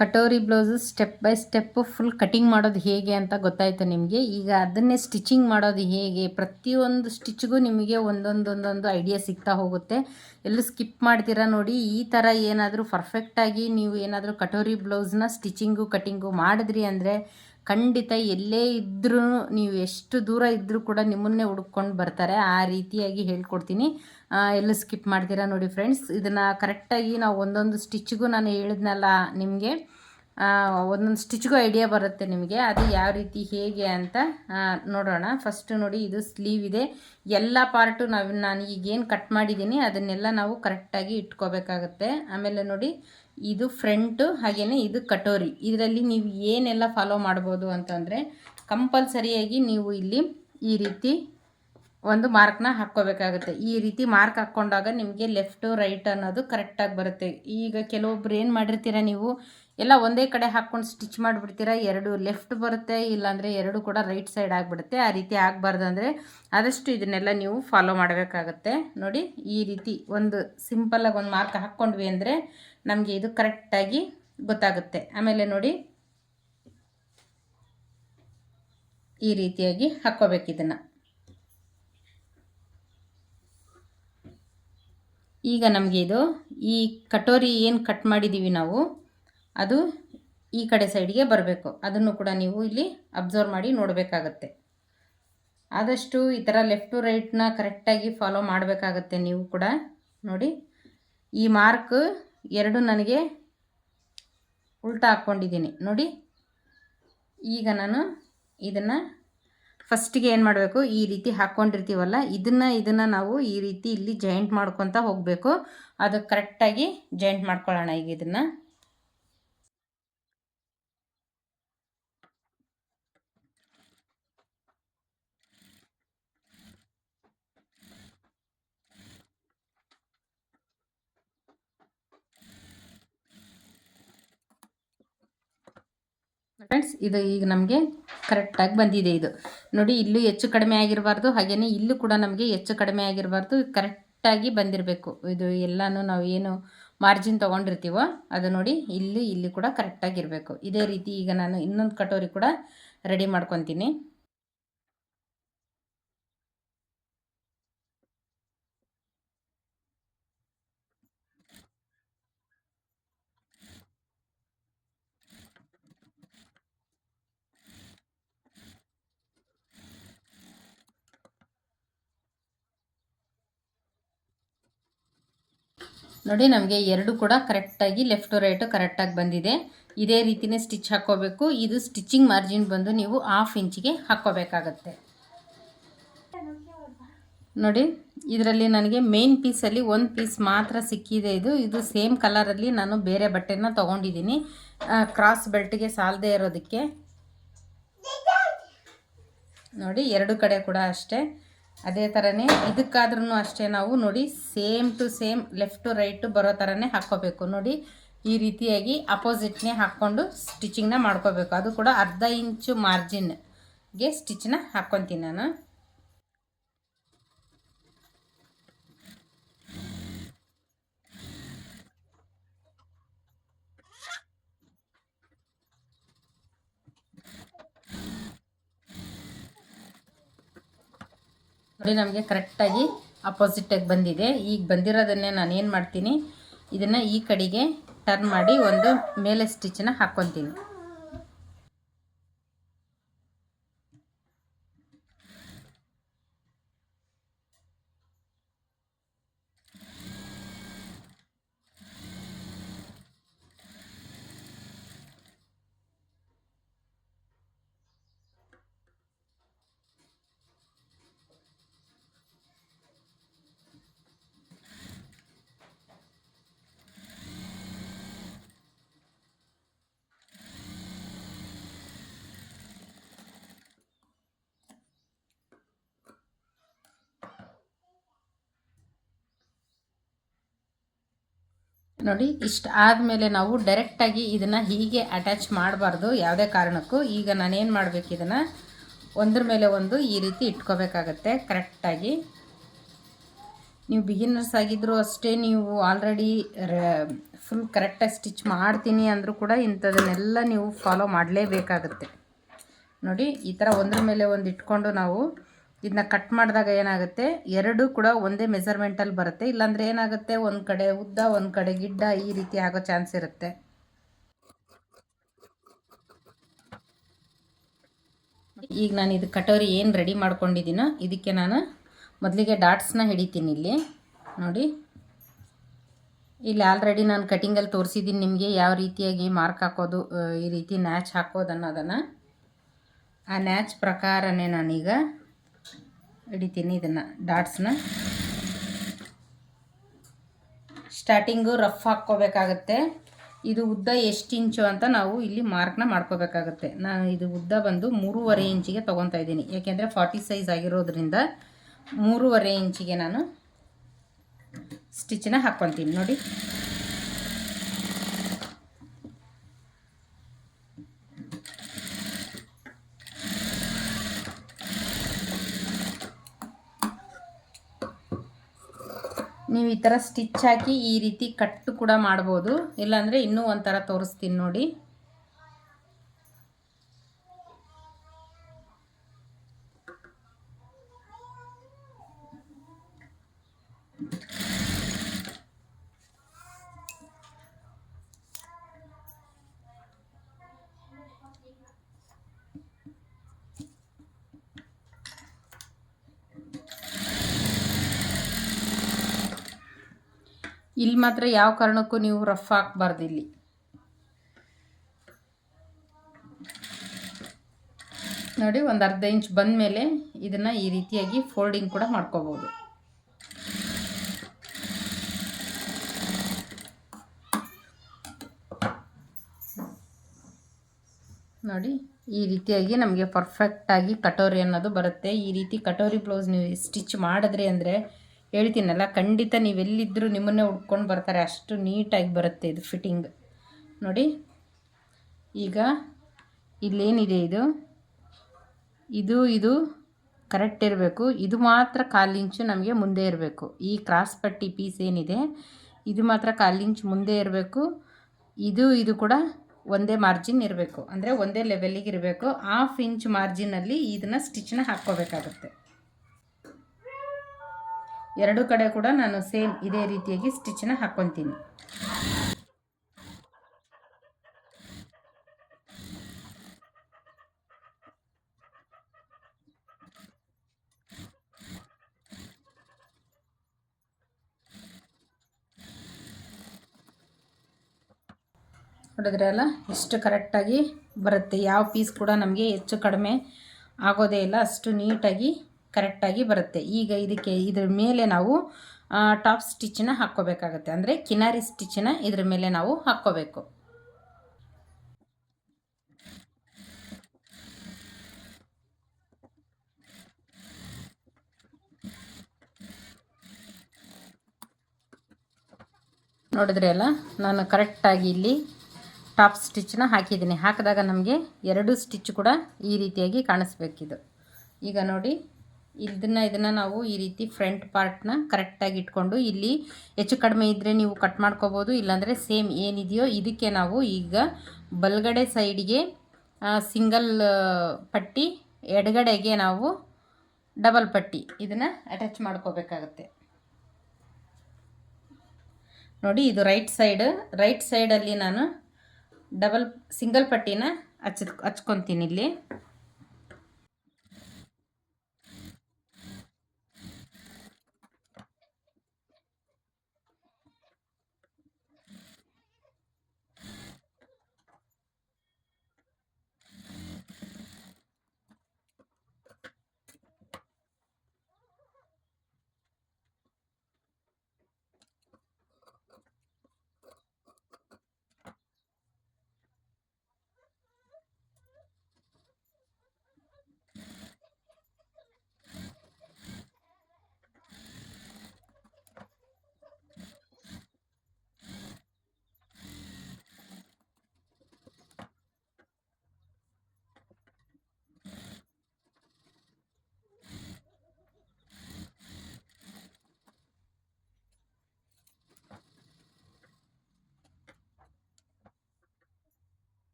Katori blouse step by step full cutting ಮಾಡೋದು ಹೇಗೆ ಅಂತ ಗೊತ್ತಾಯಿತು ನಿಮಗೆ. ಈಗ ಅದನ್ನೇ ಸ್ಟಿಚಿಂಗ್ ಮಾಡೋದು ಹೇಗೆ, ಪ್ರತಿಯೊಂದು ಸ್ಟಿಚ್ಗೂ ನಿಮಗೆ ಒಂದೊಂದೊಂದೊಂದು ಐಡಿಯಾ ಸಿಗ್ತಾ ಹೋಗುತ್ತೆ. ಎಲ್ಲೂ ಸ್ಕಿಪ್ ಮಾಡ್ತೀರಾ ನೋಡಿ. ಈ ಥರ ಏನಾದರೂ ಪರ್ಫೆಕ್ಟಾಗಿ ನೀವು ಏನಾದರೂ ಕಟೋರಿ ಬ್ಲೌಸ್ನ ಸ್ಟಿಚಿಂಗು ಕಟಿಂಗು ಮಾಡಿದ್ರಿ ಅಂದರೆ ಖಂಡಿತ ಎಲ್ಲೇ ಇದ್ದರೂ, ನೀವು ಎಷ್ಟು ದೂರ ಇದ್ದರೂ ಕೂಡ ನಿಮ್ಮನ್ನೇ ಹುಡ್ಕೊಂಡು ಬರ್ತಾರೆ. ಆ ರೀತಿಯಾಗಿ ಹೇಳ್ಕೊಡ್ತೀನಿ. ಎಲ್ಲೂ ಸ್ಕಿಪ್ ಮಾಡ್ತೀರಾ ನೋಡಿ ಫ್ರೆಂಡ್ಸ್. ಇದನ್ನು ಕರೆಕ್ಟಾಗಿ ನಾವು ಒಂದೊಂದು ಸ್ಟಿಚ್ಗೂ ನಾನು ಹೇಳಿದ್ನಲ್ಲ ನಿಮಗೆ, ಒಂದೊಂದು ಸ್ಟಿಚ್ಗೂ ಐಡಿಯಾ ಬರುತ್ತೆ ನಿಮಗೆ. ಅದು ಯಾವ ರೀತಿ ಹೇಗೆ ಅಂತ ನೋಡೋಣ. ಫಸ್ಟು ನೋಡಿ, ಇದು ಸ್ಲೀವ್ ಇದೆ. ಎಲ್ಲ ಪಾರ್ಟು ನಾನು ಈಗೇನು ಕಟ್ ಮಾಡಿದ್ದೀನಿ ಅದನ್ನೆಲ್ಲ ನಾವು ಕರೆಕ್ಟಾಗಿ ಇಟ್ಕೋಬೇಕಾಗತ್ತೆ. ಆಮೇಲೆ ನೋಡಿ, ಇದು ಫ್ರಂಟು, ಹಾಗೆಯೇ ಇದು ಕಟೋರಿ. ಇದರಲ್ಲಿ ನೀವು ಏನೆಲ್ಲ ಫಾಲೋ ಮಾಡ್ಬೋದು ಅಂತಂದರೆ, ಕಂಪಲ್ಸರಿಯಾಗಿ ನೀವು ಇಲ್ಲಿ ಈ ರೀತಿ ಒಂದು ಮಾರ್ಕ್ನ ಹಾಕ್ಕೋಬೇಕಾಗುತ್ತೆ. ಈ ರೀತಿ ಮಾರ್ಕ್ ಹಾಕ್ಕೊಂಡಾಗ ನಿಮಗೆ ಲೆಫ್ಟು ರೈಟ್ ಅನ್ನೋದು ಕರೆಕ್ಟಾಗಿ ಬರುತ್ತೆ. ಈಗ ಕೆಲವೊಬ್ರು ಏನು ಮಾಡಿರ್ತೀರ, ನೀವು ಎಲ್ಲ ಒಂದೇ ಕಡೆ ಹಾಕ್ಕೊಂಡು ಸ್ಟಿಚ್ ಮಾಡಿಬಿಡ್ತೀರ. ಎರಡು ಲೆಫ್ಟ್ ಬರುತ್ತೆ, ಇಲ್ಲಾಂದರೆ ಎರಡು ಕೂಡ ರೈಟ್ ಸೈಡ್ ಆಗಿಬಿಡುತ್ತೆ. ಆ ರೀತಿ ಆಗಬಾರ್ದು ಅಂದರೆ ಆದಷ್ಟು ಇದನ್ನೆಲ್ಲ ನೀವು ಫಾಲೋ ಮಾಡಬೇಕಾಗತ್ತೆ. ನೋಡಿ, ಈ ರೀತಿ ಒಂದು ಸಿಂಪಲ್ಲಾಗಿ ಒಂದು ಮಾರ್ಕ್ ಹಾಕ್ಕೊಂಡ್ವಿ ಅಂದರೆ ನಮಗೆ ಇದು ಕರೆಕ್ಟಾಗಿ ಗೊತ್ತಾಗುತ್ತೆ. ಆಮೇಲೆ ನೋಡಿ, ಈ ರೀತಿಯಾಗಿ ಹಾಕ್ಕೋಬೇಕು ಇದನ್ನು. ಈಗ ನಮಗೆ ಇದು ಈ ಕಟೋರಿ ಏನು ಕಟ್ ಮಾಡಿದ್ದೀವಿ ನಾವು, ಅದು ಈ ಕಡೆ ಸೈಡ್ಗೆ ಬರಬೇಕು. ಅದನ್ನು ಕೂಡ ನೀವು ಇಲ್ಲಿ ಅಬ್ಸರ್ವ್ ಮಾಡಿ ನೋಡಬೇಕಾಗತ್ತೆ. ಆದಷ್ಟು ಈ ಥರ ಲೆಫ್ಟು ರೈಟ್ನ ಕರೆಕ್ಟಾಗಿ ಫಾಲೋ ಮಾಡಬೇಕಾಗತ್ತೆ ನೀವು ಕೂಡ. ನೋಡಿ, ಈ ಮಾರ್ಕ್ ಎರಡು ನನಗೆ ಉಲ್ಟಾ ಹಾಕ್ಕೊಂಡಿದ್ದೀನಿ ನೋಡಿ. ಈಗ ನಾನು ಇದನ್ನು ಫಸ್ಟಿಗೆ ಏನು ಮಾಡಬೇಕು, ಈ ರೀತಿ ಹಾಕ್ಕೊಂಡಿರ್ತೀವಲ್ಲ, ಇದನ್ನು ನಾವು ಈ ರೀತಿ ಇಲ್ಲಿ ಜಾಯಿಂಟ್ ಮಾಡ್ಕೊತ ಹೋಗಬೇಕು. ಅದು ಕರೆಕ್ಟಾಗಿ ಜಾಯಿಂಟ್ ಮಾಡ್ಕೊಳ್ಳೋಣ. ಈಗ ಇದನ್ನು ಫ್ರೆಂಡ್ಸ್, ಇದು ಈಗ ನಮಗೆ ಕರೆಕ್ಟಾಗಿ ಬಂದಿದೆ. ಇದು ನೋಡಿ, ಇಲ್ಲೂ ಹೆಚ್ಚು ಕಡಿಮೆ ಆಗಿರಬಾರ್ದು, ಹಾಗೆಯೇ ಇಲ್ಲೂ ಕೂಡ ನಮಗೆ ಹೆಚ್ಚು ಕಡಿಮೆ ಆಗಿರಬಾರ್ದು. ಕರೆಕ್ಟಾಗಿ ಬಂದಿರಬೇಕು. ಇದು ಎಲ್ಲನೂ ನಾವು ಏನು ಮಾರ್ಜಿನ್ ತೊಗೊಂಡಿರ್ತೀವೋ ಅದು ನೋಡಿ, ಇಲ್ಲಿ ಕೂಡ ಕರೆಕ್ಟಾಗಿರಬೇಕು. ಇದೇ ರೀತಿ ಈಗ ನಾನು ಇನ್ನೊಂದು ಕಟೋರಿ ಕೂಡ ರೆಡಿ ಮಾಡ್ಕೊತೀನಿ. ನೋಡಿ, ನಮಗೆ ಎರಡು ಕೂಡ ಕರೆಕ್ಟಾಗಿ ಲೆಫ್ಟು ರೈಟು ಕರೆಕ್ಟಾಗಿ ಬಂದಿದೆ. ಇದೇ ರೀತಿಯೇ ಸ್ಟಿಚ್ ಹಾಕ್ಕೋಬೇಕು. ಇದು ಸ್ಟಿಚಿಂಗ್ ಮಾರ್ಜಿನ್ ಬಂದು ನೀವು 1/2 ಇಂಚಿಗೆ ಹಾಕ್ಕೋಬೇಕಾಗತ್ತೆ. ನೋಡಿ, ಇದರಲ್ಲಿ ನನಗೆ ಮೇನ್ ಪೀಸಲ್ಲಿ ಒಂದು ಪೀಸ್ ಮಾತ್ರ ಸಿಕ್ಕಿದೆ. ಇದು ಸೇಮ್ ಕಲರಲ್ಲಿ ನಾನು ಬೇರೆ ಬಟ್ಟೆನ ತೊಗೊಂಡಿದ್ದೀನಿ, ಕ್ರಾಸ್ ಬೆಲ್ಟ್ಗೆ ಸಾಲದೇ ಇರೋದಕ್ಕೆ. ನೋಡಿ, ಎರಡು ಕಡೆ ಕೂಡ ಅಷ್ಟೇ ಅದೇ ಥರನೇ ಇದಕ್ಕಾದ್ರೂ ಅಷ್ಟೇ. ನಾವು ನೋಡಿ, same to same left right ಬರೋ ಥರನೇ ಹಾಕ್ಕೋಬೇಕು. ನೋಡಿ, ಈ ರೀತಿಯಾಗಿ ಅಪೋಸಿಟ್ನೇ ಹಾಕ್ಕೊಂಡು ಸ್ಟಿಚಿಂಗ್ನ ಮಾಡ್ಕೋಬೇಕು. ಅದು ಕೂಡ 1/2 ಇಂಚು ಮಾರ್ಜಿನ್ಗೆ ಸ್ಟಿಚ್ನ ಹಾಕ್ಕೊತೀನಿ ನಾನು. ನೋಡಿ, ನಮಗೆ ಕರೆಕ್ಟಾಗಿ ಅಪೋಸಿಟಾಗಿ ಬಂದಿದೆ. ಈಗ ಬಂದಿರೋದನ್ನೇ ನಾನು ಏನು ಮಾಡ್ತೀನಿ, ಇದನ್ನು ಈ ಕಡೆಗೆ ಟರ್ನ್ ಮಾಡಿ ಒಂದು ಮೇಲೆ ಸ್ಟಿಚ್ಚನ್ನ ಹಾಕ್ಕೊತೀನಿ. ನೋಡಿ, ಇಷ್ಟು ಆದಮೇಲೆ ನಾವು ಡೈರೆಕ್ಟಾಗಿ ಇದನ್ನು ಹೀಗೆ ಅಟ್ಯಾಚ್ ಮಾಡಬಾರ್ದು ಯಾವುದೇ ಕಾರಣಕ್ಕೂ. ಈಗ ನಾನೇನು ಮಾಡಬೇಕು, ಇದನ್ನು ಒಂದ್ರ ಮೇಲೆ ಒಂದು ಈ ರೀತಿ ಇಟ್ಕೋಬೇಕಾಗತ್ತೆ ಕರೆಕ್ಟಾಗಿ. ನೀವು ಬಿಗಿನರ್ಸ್ ಆಗಿದ್ದರೂ ಅಷ್ಟೇ, ನೀವು ಆಲ್ರೆಡಿ ಫುಲ್ ಕರೆಕ್ಟಾಗಿ ಸ್ಟಿಚ್ ಮಾಡ್ತೀನಿ ಅಂದರೂ ಕೂಡ ಇಂಥದನ್ನೆಲ್ಲ ನೀವು ಫಾಲೋ ಮಾಡಲೇಬೇಕಾಗುತ್ತೆ. ನೋಡಿ ಈ ಥರ ಒಂದ್ರ ಮೇಲೆ ಒಂದು ಇಟ್ಕೊಂಡು ನಾವು ಇದನ್ನ ಕಟ್ ಮಾಡಿದಾಗ ಏನಾಗುತ್ತೆ, ಎರಡೂ ಕೂಡ ಒಂದೇ ಮೆಜರ್ಮೆಂಟಲ್ಲಿ ಬರುತ್ತೆ. ಇಲ್ಲಾಂದರೆ ಏನಾಗುತ್ತೆ, ಒಂದು ಕಡೆ ಉದ್ದ ಒಂದು ಕಡೆ ಗಿಡ್ಡ ಈ ರೀತಿ ಆಗೋ ಚಾನ್ಸ್ ಇರುತ್ತೆ. ಈಗ ನಾನು ಇದು ಕಟೋರಿ ಏನು ರೆಡಿ ಮಾಡ್ಕೊಂಡಿದ್ದೀನೋ ಇದಕ್ಕೆ ನಾನು ಮೊದಲಿಗೆ ಡಾಟ್ಸ್ನ ಹಿಡಿತೀನಿ. ಇಲ್ಲಿ ನೋಡಿ, ಇಲ್ಲಿ ಆಲ್ರೆಡಿ ನಾನು ಕಟಿಂಗಲ್ಲಿ ತೋರಿಸಿದ್ದೀನಿ ನಿಮಗೆ ಯಾವ ರೀತಿಯಾಗಿ ಮಾರ್ಕ್ ಹಾಕೋದು, ಈ ರೀತಿ ನ್ಯಾಚ್ ಹಾಕೋದು ಅನ್ನೋದನ್ನು. ಆ ನ್ಯಾಚ್ ಪ್ರಕಾರನೇ ನಾನೀಗ ಹಿಡಿತೀನಿ ಇದನ್ನು, ಡಾಟ್ಸ್ನ. Starting rough ಹಾಕ್ಕೋಬೇಕಾಗತ್ತೆ. ಇದು ಉದ್ದ ಎಷ್ಟು ಇಂಚು ಅಂತ ನಾವು ಇಲ್ಲಿ ಮಾರ್ಕ್ನ ಮಾಡ್ಕೋಬೇಕಾಗತ್ತೆ. ನಾನು ಇದು ಉದ್ದ ಬಂದು 3.5 ಇಂಚಿಗೆ ತೊಗೊತಾ ಇದ್ದೀನಿ, ಯಾಕೆಂದರೆ 40 ಸೈಜ್ ಆಗಿರೋದ್ರಿಂದ 3.5 ಇಂಚಿಗೆ ನಾನು ಸ್ಟಿಚ್ಚನ್ನ ಹಾಕ್ಕೊತೀನಿ. ನೋಡಿ, ನೀವು ಈ ಥರ ಸ್ಟಿಚ್ ಹಾಕಿ ಈ ರೀತಿ ಕಟ್ಟು ಕೂಡ ಮಾಡ್ಬೋದು, ಇಲ್ಲಾಂದರೆ ಇನ್ನೂ ಒಂಥರ ತೋರಿಸ್ತೀನಿ ನೋಡಿ. ಇಲ್ಲಿ ಮಾತ್ರ ಯಾವ ಕಾರಣಕ್ಕೂ ನೀವು ರಫ್ ಹಾಕಬಾರ್ದು. ಇಲ್ಲಿ ನೋಡಿ, ಒಂದು ಅರ್ಧ ಇಂಚ್ ಬಂದ ಮೇಲೆ ಇದನ್ನು ಈ ರೀತಿಯಾಗಿ ಫೋಲ್ಡಿಂಗ್ ಕೂಡ ಮಾಡ್ಕೋಬೋದು. ನೋಡಿ, ಈ ರೀತಿಯಾಗಿ ನಮಗೆ ಪರ್ಫೆಕ್ಟಾಗಿ ಕಟೋರಿ ಅನ್ನೋದು ಬರುತ್ತೆ. ಈ ರೀತಿ ಕಟೋರಿ ಬ್ಲೌಸ್ ನೀವು ಸ್ಟಿಚ್ ಮಾಡಿದ್ರಿ ಅಂದರೆ ಹೇಳ್ತೀನಲ್ಲ, ಖಂಡಿತ ನೀವೆಲ್ಲಿದ್ದರೂ ನಿಮ್ಮನ್ನೇ ಹುಡ್ಕೊಂಡು ಬರ್ತಾರೆ, ಅಷ್ಟು ನೀಟಾಗಿ ಬರುತ್ತೆ ಇದು ಫಿಟ್ಟಿಂಗ್. ನೋಡಿ, ಈಗ ಇಲ್ಲೇನಿದೆ ಇದು ಕರೆಕ್ಟ್ ಇರಬೇಕು. ಇದು ಮಾತ್ರ 1/4 ಇಂಚು ನಮಗೆ ಮುಂದೆ ಇರಬೇಕು. ಈ ಕ್ರಾಸ್ ಪಟ್ಟಿ ಪೀಸ್ ಏನಿದೆ ಇದು ಮಾತ್ರ 1/4 ಇಂಚು ಮುಂದೆ ಇರಬೇಕು. ಇದು ಕೂಡ ಒಂದೇ ಮಾರ್ಜಿನ್ ಇರಬೇಕು, ಅಂದರೆ ಒಂದೇ ಲೆವೆಲ್ಲಿಗೆ ಇರಬೇಕು. 1/2 ಇಂಚ್ ಮಾರ್ಜಿನಲ್ಲಿ ಇದನ್ನು ಸ್ಟಿಚ್ನ ಹಾಕ್ಕೋಬೇಕಾಗುತ್ತೆ. ಎರಡು ಕಡೆ ಕೂಡ ನಾನು ಸೇಮ್ ಇದೇ ರೀತಿಯಾಗಿ ಸ್ಟಿಚ್ನ ಹಾಕ್ಕೊತೀನಿ. ನೋಡಿದ್ರೆ ಅಲ್ಲ, ಎಷ್ಟು ಕರೆಕ್ಟಾಗಿ ಬರುತ್ತೆ. ಯಾವ ಪೀಸ್ ಕೂಡ ನಮಗೆ ಹೆಚ್ಚು ಕಡಿಮೆ ಆಗೋದೇ ಇಲ್ಲ, ಅಷ್ಟು ನೀಟಾಗಿ ಕರೆಕ್ಟಾಗಿ ಬರುತ್ತೆ. ಈಗ ಇದ್ರ ಮೇಲೆ ನಾವು ಟಾಪ್ ಸ್ಟಿಚ್ಚನ್ನ ಹಾಕ್ಕೋಬೇಕಾಗತ್ತೆ, ಅಂದರೆ ಕಿನಾರಿ ಸ್ಟಿಚ್ಚನ್ನ ಇದ್ರ ಮೇಲೆ ನಾವು ಹಾಕ್ಕೋಬೇಕು. ನೋಡಿದ್ರೆ ಅಲ್ಲ, ನಾನು ಕರೆಕ್ಟಾಗಿ ಇಲ್ಲಿ ಟಾಪ್ ಸ್ಟಿಚ್ಚನ್ನ ಹಾಕಿದ್ದೀನಿ. ಹಾಕಿದಾಗ ನಮಗೆ 2 ಸ್ಟಿಚ್ ಕೂಡ ಈ ರೀತಿಯಾಗಿ ಕಾಣಿಸ್ಬೇಕಿದು. ಈಗ ನೋಡಿ, ಇದನ್ನು ನಾವು ಈ ರೀತಿ ಫ್ರಂಟ್ ಪಾರ್ಟ್ನ ಕರೆಕ್ಟಾಗಿ ಇಟ್ಕೊಂಡು, ಇಲ್ಲಿ ಹೆಚ್ಚು ಕಡಿಮೆ ಇದ್ದರೆ ನೀವು ಕಟ್ ಮಾಡ್ಕೋಬೋದು, ಇಲ್ಲಾಂದರೆ ಸೇಮ್ ಏನಿದೆಯೋ ಇದಕ್ಕೆ ನಾವು ಈಗ ಬಲಗಡೆ ಸೈಡಿಗೆ ಸಿಂಗಲ್ ಪಟ್ಟಿ, ಎಡಗಡೆಗೆ ನಾವು ಡಬಲ್ ಪಟ್ಟಿ ಇದನ್ನು ಅಟ್ಯಾಚ್ ಮಾಡ್ಕೋಬೇಕಾಗತ್ತೆ. ನೋಡಿ, ಇದು ರೈಟ್ ಸೈಡಲ್ಲಿ ನಾನು ಸಿಂಗಲ್ ಪಟ್ಟಿನ ಹಚ್ಕೊತೀನಿ ಇಲ್ಲಿ.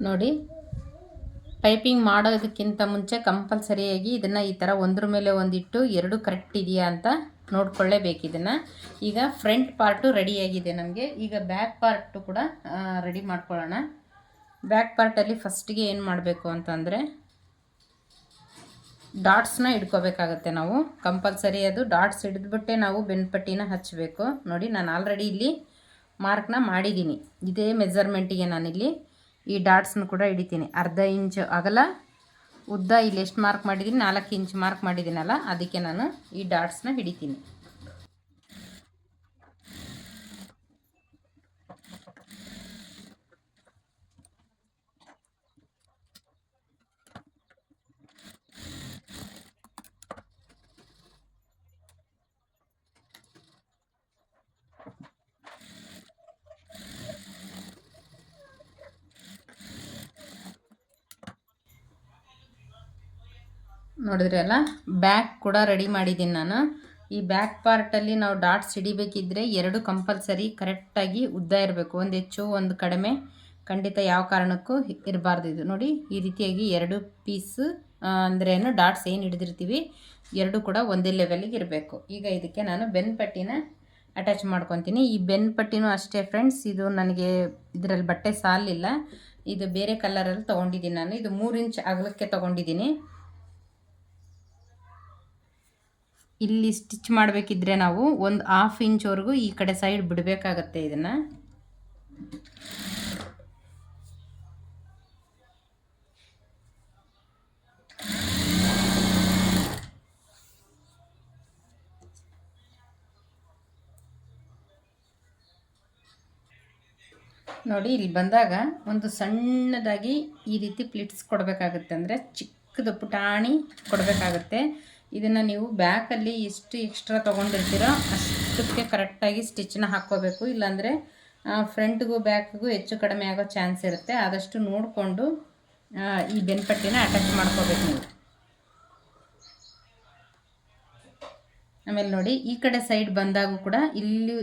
ನೋಡಿ, ಪೈಪಿಂಗ್ ಮಾಡೋದಕ್ಕಿಂತ ಮುಂಚೆ ಕಂಪಲ್ಸರಿಯಾಗಿ ಇದನ್ನು ಈ ಥರ ಒಂದ್ರ ಮೇಲೆ ಒಂದಿಟ್ಟು ಎರಡು ಕರೆಕ್ಟ್ ಇದೆಯಾ ಅಂತ ನೋಡ್ಕೊಳ್ಳೇಬೇಕು ಇದನ್ನು. ಈಗ ಫ್ರಂಟ್ ಪಾರ್ಟು ರೆಡಿಯಾಗಿದೆ ನಮಗೆ. ಈಗ ಬ್ಯಾಕ್ ಪಾರ್ಟು ಕೂಡ ರೆಡಿ ಮಾಡ್ಕೊಳ್ಳೋಣ. ಬ್ಯಾಕ್ ಪಾರ್ಟಲ್ಲಿ ಫಸ್ಟಿಗೆ ಏನು ಮಾಡಬೇಕು ಅಂತಂದರೆ ಡಾಟ್ಸ್ನ ಇಟ್ಕೋಬೇಕಾಗತ್ತೆ ನಾವು. ಕಂಪಲ್ಸರಿ ಅದು ಡಾಟ್ಸ್ ಹಿಡಿದ್ಬಿಟ್ಟೆ ನಾವು ಬೆನ್ಪಟ್ಟಿನ ಹಚ್ಚಬೇಕು. ನೋಡಿ, ನಾನು ಆಲ್ರೆಡಿ ಇಲ್ಲಿ ಮಾರ್ಕ್ನ ಮಾಡಿದ್ದೀನಿ. ಇದೇ ಮೆಜರ್ಮೆಂಟಿಗೆ ನಾನಿಲ್ಲಿ ಈ ಡಾಟ್ಸ್ನ ಕೂಡ ಹಿಡಿತೀನಿ. ಅರ್ಧ ಇಂಚ್ ಅಗಲ, ಉದ್ದ ಇಲ್ಲಿ ಎಷ್ಟು ಮಾರ್ಕ್ ಮಾಡಿದ್ದೀನಿ, 4 ಇಂಚ್ ಮಾರ್ಕ್ ಮಾಡಿದ್ದೀನಲ್ಲ, ಅದಕ್ಕೆ ನಾನು ಈ ಡಾಟ್ಸ್ನ ಹಿಡಿತೀನಿ. ನೋಡಿದ್ರಿ ಅಲ್ಲ, ಬ್ಯಾಕ್ ಕೂಡ ರೆಡಿ ಮಾಡಿದ್ದೀನಿ ನಾನು. ಈ ಬ್ಯಾಕ್ ಪಾರ್ಟಲ್ಲಿ ನಾವು ಡಾಟ್ಸ್ ಹಿಡಿಬೇಕಿದ್ರೆ ಎರಡು ಕಂಪಲ್ಸರಿ ಕರೆಕ್ಟಾಗಿ ಉದ್ದ ಇರಬೇಕು. ಒಂದು ಹೆಚ್ಚು ಒಂದು ಕಡಿಮೆ ಖಂಡಿತ ಯಾವ ಕಾರಣಕ್ಕೂ ಇರಬಾರ್ದು. ಇದು ನೋಡಿ, ಈ ರೀತಿಯಾಗಿ ಎರಡು ಪೀಸ್ ಅಂದ್ರೇನು ಡಾಟ್ಸ್ ಏನು ಹಿಡಿದಿರ್ತೀವಿ ಎರಡು ಕೂಡ ಒಂದೇ ಲೆವೆಲಿಗೆ ಇರಬೇಕು. ಈಗ ಇದಕ್ಕೆ ನಾನು ಬೆನ್ ಪಟ್ಟಿನ ಅಟ್ಯಾಚ್ ಮಾಡ್ಕೊತೀನಿ. ಈ ಬೆನ್ ಪಟ್ಟಿನೂ ಅಷ್ಟೇ ಫ್ರೆಂಡ್ಸ್, ಇದು ನನಗೆ ಇದರಲ್ಲಿ ಬಟ್ಟೆ ಸಾಲಿಲ್ಲ, ಇದು ಬೇರೆ ಕಲರಲ್ಲಿ ತೊಗೊಂಡಿದ್ದೀನಿ ನಾನು. ಇದು 3 ಇಂಚ್ ಅಗಲಕ್ಕೆ ತೊಗೊಂಡಿದ್ದೀನಿ. ಇಲ್ಲಿ ಸ್ಟಿಚ್ ಮಾಡಬೇಕಿದ್ರೆ ನಾವು ಒಂದು 1/2 ಇಂಚ್ವರೆಗೂ ಈ ಕಡೆ ಸೈಡ್ ಬಿಡಬೇಕಾಗತ್ತೆ ಇದನ್ನು. ನೋಡಿ, ಇಲ್ಲಿ ಬಂದಾಗ ಒಂದು ಸಣ್ಣದಾಗಿ ಈ ರೀತಿ ಪ್ಲಿಟ್ಸ್ ಕೊಡಬೇಕಾಗುತ್ತೆ, ಅಂದರೆ ಚಿಕ್ಕದು ಪುಟಾಣಿ ಕೊಡಬೇಕಾಗುತ್ತೆ. ಇದನ್ನು ನೀವು ಬ್ಯಾಕಲ್ಲಿ ಎಷ್ಟು ಎಕ್ಸ್ಟ್ರಾ ತೊಗೊಂಡಿರ್ತೀರೋ ಅಷ್ಟಕ್ಕೆ ಕರೆಕ್ಟಾಗಿ ಸ್ಟಿಚ್ನ ಹಾಕ್ಕೋಬೇಕು. ಇಲ್ಲಾಂದರೆ ಫ್ರಂಟ್ಗೂ ಬ್ಯಾಕ್ಗೂ ಹೆಚ್ಚು ಕಡಿಮೆ ಆಗೋ ಚಾನ್ಸ್ ಇರುತ್ತೆ. ಆದಷ್ಟು ನೋಡಿಕೊಂಡು ಈ ಬೆನ್ಪಟ್ಟಿನ ಅಟ್ಯಾಚ್ ಮಾಡ್ಕೋಬೇಕು ನೀವು. ಆಮೇಲೆ ನೋಡಿ, ಈ ಕಡೆ ಸೈಡ್ ಬಂದಾಗೂ ಕೂಡ ಇಲ್ಲಿ